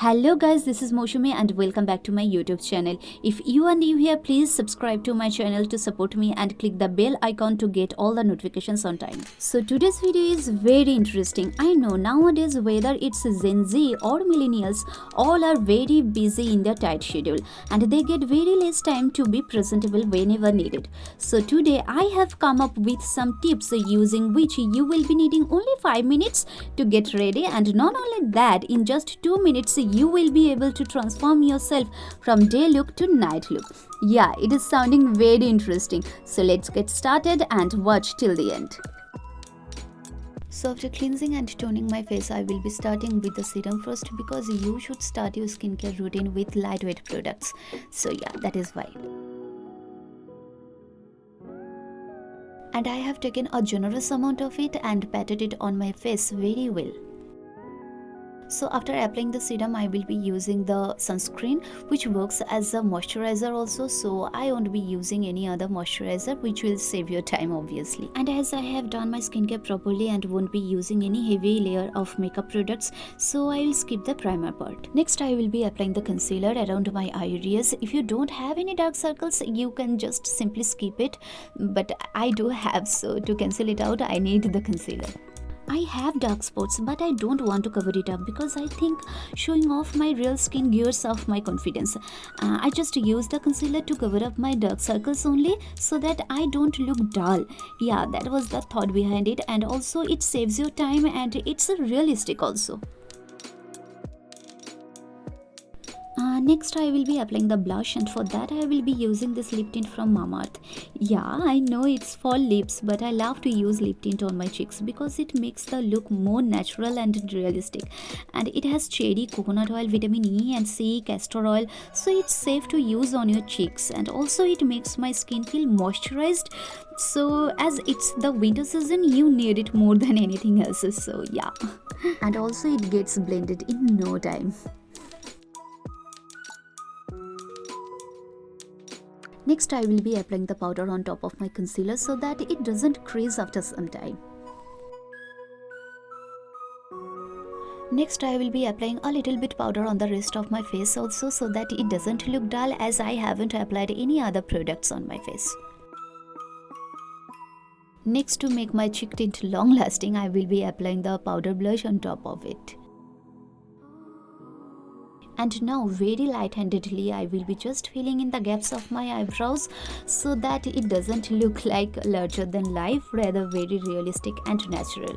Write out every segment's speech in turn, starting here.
Hello guys, this is Moshumi and welcome back to my YouTube channel. If you are new here, please subscribe to my channel to support me and click the bell icon to get all the notifications on time. So today's video is very interesting. I know nowadays whether it's Gen Z or millennials, all are very busy in their tight schedule and they get very less time to be presentable whenever needed. So today I have come up with some tips using which you will be needing only 5 minutes to get ready, and not only that, in just 2 minutes you will be able to transform yourself from day look to night look. Yeah, it is sounding very interesting. So let's get started and watch till the end. So after cleansing and toning my face, I will be starting with the serum first because you should start your skincare routine with lightweight products. So yeah, that is why. And I have taken a generous amount of it and patted it on my face very well. So after applying the serum, I will be using the sunscreen, which works as a moisturizer also. So I won't be using any other moisturizer, which will save your time obviously. And as I have done my skincare properly and won't be using any heavy layer of makeup products, so I will skip the primer part. Next I will be applying the concealer around my eye areas. If you don't have any dark circles, you can just simply skip it, but I do have, so to cancel it out I need the concealer. I have dark spots, but I don't want to cover it up because I think showing off my real skin gears off my confidence. I just use the concealer to cover up my dark circles only so that I don't look dull. Yeah, that was the thought behind it, and also it saves your time and it's realistic also. Next I will be applying the blush, and for that I will be using this lip tint from Mamaearth. Yeah, I know it's for lips, but I love to use lip tint on my cheeks because it makes the look more natural and realistic. And it has cherry, coconut oil, vitamin E and C, castor oil, so it's safe to use on your cheeks, and also it makes my skin feel moisturized. So as it's the winter season, you need it more than anything else, so yeah. And also it gets blended in no time. Next I will be applying the powder on top of my concealer so that it doesn't crease after some time. Next I will be applying a little bit powder on the rest of my face also so that it doesn't look dull, as I haven't applied any other products on my face. Next, to make my cheek tint long lasting, I will be applying the powder blush on top of it. And now very light-handedly I will be just filling in the gaps of my eyebrows so that it doesn't look like larger than life, rather very realistic and natural.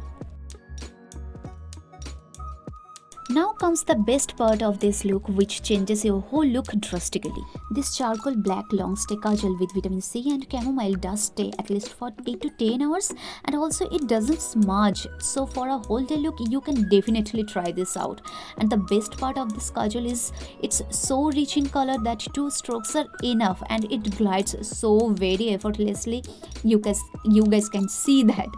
Now comes the best part of this look, which changes your whole look drastically. This charcoal black long stay kajal with vitamin C and chamomile does stay at least for 8 to 10 hours, and also it doesn't smudge. So for a whole day look, you can definitely try this out. And the best part of this kajal is it's so rich in color that 2 strokes are enough and it glides so very effortlessly. You guys can see that.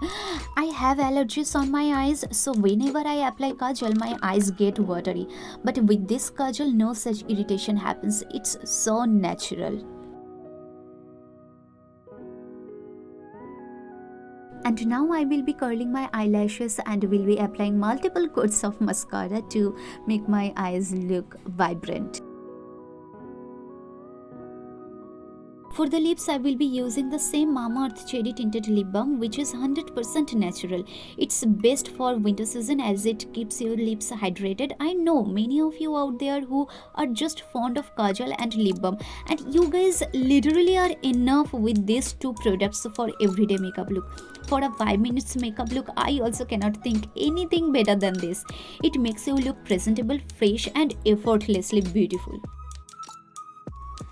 I have allergies on my eyes, so whenever I apply kajal, my eyes get watery, but with this kajal no such irritation happens. It's so natural. And now I will be curling my eyelashes and will be applying multiple coats of mascara to make my eyes look vibrant. For the lips, I will be using the same Mamaearth Cherry Tinted Lip Balm, which is 100% natural. It's best for winter season as it keeps your lips hydrated. I know many of you out there who are just fond of kajal and lip balm, and you guys literally are enough with these 2 products for everyday makeup look. For a 5 minutes makeup look, I also cannot think anything better than this. It makes you look presentable, fresh and effortlessly beautiful.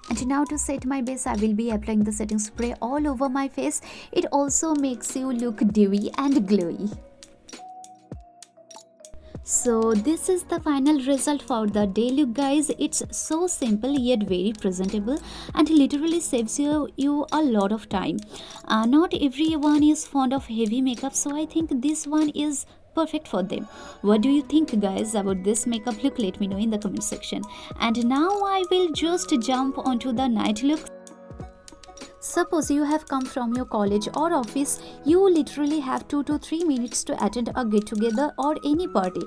And now to set my base, I will be applying the setting spray all over my face. It also makes you look dewy and glowy. So this is the final result for the day look, guys. It's so simple yet very presentable and literally saves you a lot of time. Not everyone is fond of heavy makeup, so I think this one is perfect for them. What do you think, guys, about this makeup look? Let me know in the comment section. And now I will just jump onto the night look. Suppose you have come from your college or office, you literally have 2 to 3 minutes to attend a get together or any party.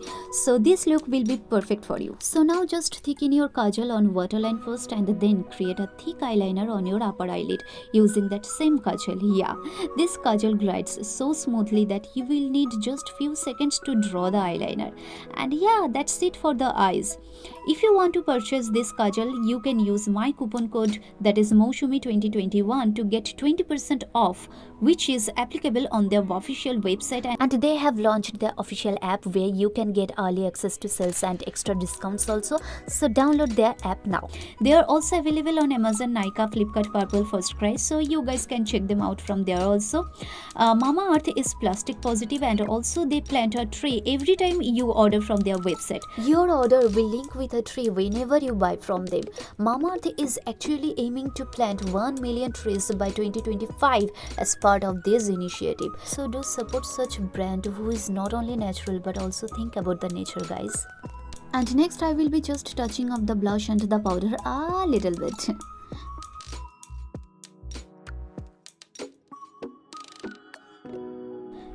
So this look will be perfect for you. So now just thicken your kajal on waterline first and then create a thick eyeliner on your upper eyelid using that same kajal. Yeah, this kajal glides so smoothly that you will need just few seconds to draw the eyeliner. And yeah, that's it for the eyes. If you want to purchase this kajal, you can use my coupon code, that is Moshumi2021, to get 20% off, which is applicable on their official website, and they have launched their official app where you can get early access to sales and extra discounts also. So download their app now. They are also available on Amazon, Nykaa, Flipkart, Purple, FirstCry, so you guys can check them out from there also. Mamaearth is plastic positive, and also they plant a tree every time you order from their website. Your order will link with a tree whenever you buy from them. Mamaearth is actually aiming to plant 1 million trees by 2025 as part of this initiative. So do support such brand who is not only natural but also think about the nature, guys. And next I will be just touching up the blush and the powder a little bit.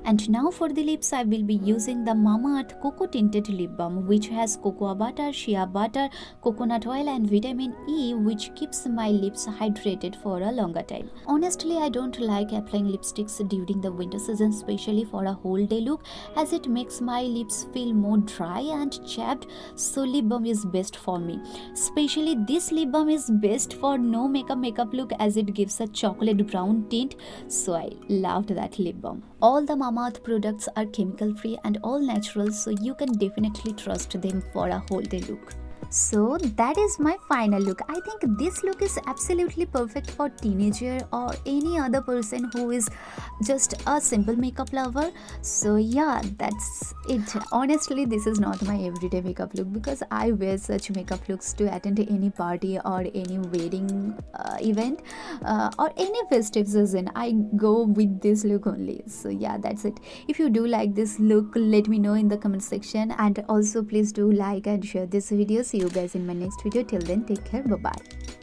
And now for the lips, I will be using the Mamaearth Cocoa Tinted Lip Balm, which has cocoa butter, shea butter, coconut oil and vitamin E, which keeps my lips hydrated for a longer time. Honestly, I don't like applying lipsticks during the winter season, especially for a whole day look, as it makes my lips feel more dry and chapped, so lip balm is best for me. Especially this lip balm is best for no makeup look, as it gives a chocolate brown tint, so I loved that lip balm. All the Mamaearth products are chemical free and all natural, so you can definitely trust them for a whole day look. So that is my final look. I think this look is absolutely perfect for teenager or any other person who is just a simple makeup lover. So yeah, that's it. Honestly, this is not my everyday makeup look because I wear such makeup looks to attend any party or any wedding event or any festive season. I go with this look only. So yeah, that's it. If you do like this look, let me know in the comment section, and also please do like and share this video. See you guys in my next video. Till then, take care. Bye bye.